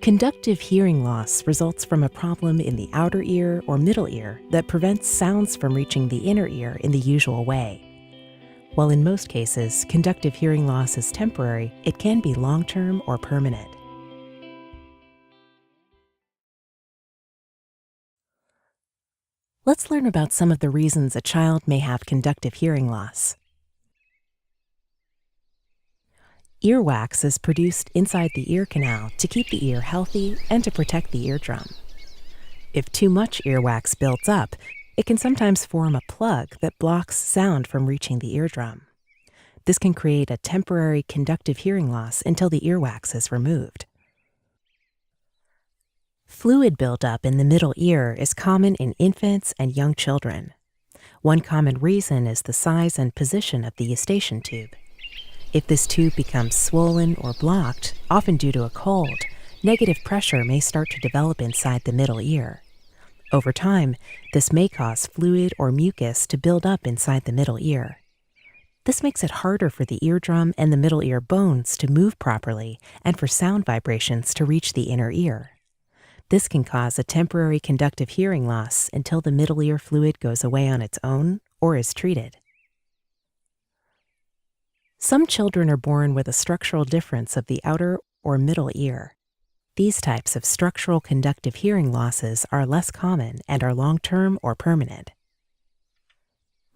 Conductive hearing loss results from a problem in the outer ear or middle ear that prevents sounds from reaching the inner ear in the usual way. While in most cases, conductive hearing loss is temporary, it can be long-term or permanent. Let's learn about some of the reasons a child may have conductive hearing loss. Earwax is produced inside the ear canal to keep the ear healthy and to protect the eardrum. If too much earwax builds up, it can sometimes form a plug that blocks sound from reaching the eardrum. This can create a temporary conductive hearing loss until the earwax is removed. Fluid buildup in the middle ear is common in infants and young children. One common reason is the size and position of the eustachian tube. If this tube becomes swollen or blocked, often due to a cold, negative pressure may start to develop inside the middle ear. Over time, this may cause fluid or mucus to build up inside the middle ear. This makes it harder for the eardrum and the middle ear bones to move properly and for sound vibrations to reach the inner ear. This can cause a temporary conductive hearing loss until the middle ear fluid goes away on its own or is treated. Some children are born with a structural difference of the outer or middle ear. These types of structural conductive hearing losses are less common and are long-term or permanent.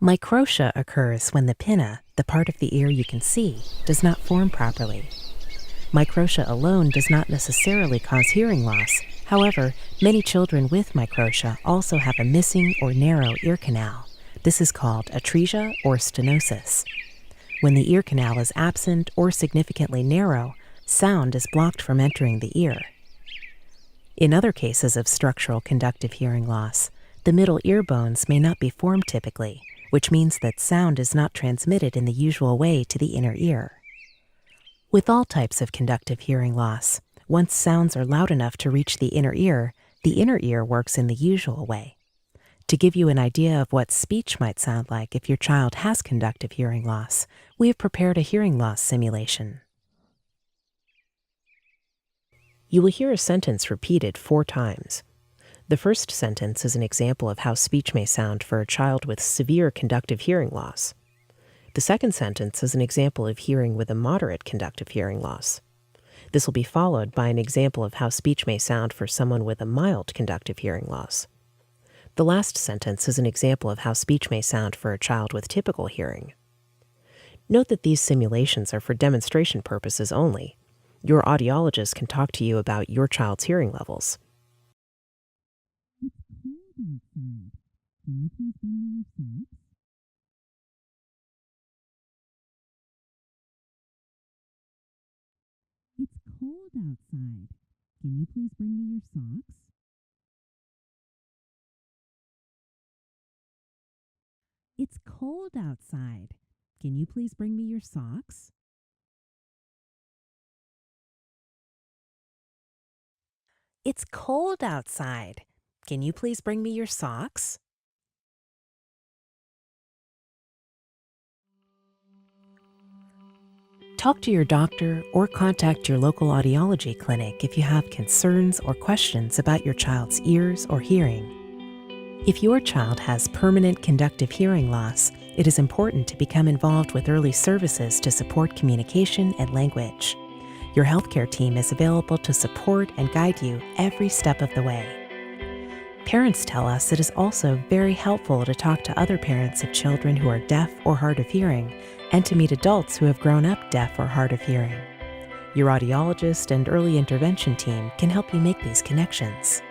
Microtia occurs when the pinna, the part of the ear you can see, does not form properly. Microtia alone does not necessarily cause hearing loss. However, many children with microtia also have a missing or narrow ear canal. This is called atresia or stenosis. When the ear canal is absent or significantly narrow, sound is blocked from entering the ear. In other cases of structural conductive hearing loss, the middle ear bones may not be formed typically, which means that sound is not transmitted in the usual way to the inner ear. With all types of conductive hearing loss, once sounds are loud enough to reach the inner ear works in the usual way. To give you an idea of what speech might sound like if your child has conductive hearing loss, we have prepared a hearing loss simulation. You will hear a sentence repeated 4 times. The first sentence is an example of how speech may sound for a child with severe conductive hearing loss. The second sentence is an example of hearing with a moderate conductive hearing loss. This will be followed by an example of how speech may sound for someone with a mild conductive hearing loss. The last sentence is an example of how speech may sound for a child with typical hearing. Note that these simulations are for demonstration purposes only. Your audiologist can talk to you about your child's hearing levels. It's cold outside. Can you please bring me your socks? It's cold outside. Can you please bring me your socks? It's cold outside. Can you please bring me your socks? Talk to your doctor or contact your local audiology clinic if you have concerns or questions about your child's ears or hearing. If your child has permanent conductive hearing loss, it is important to become involved with early services to support communication and language. Your healthcare team is available to support and guide you every step of the way. Parents tell us it is also very helpful to talk to other parents of children who are deaf or hard of hearing and to meet adults who have grown up deaf or hard of hearing. Your audiologist and early intervention team can help you make these connections.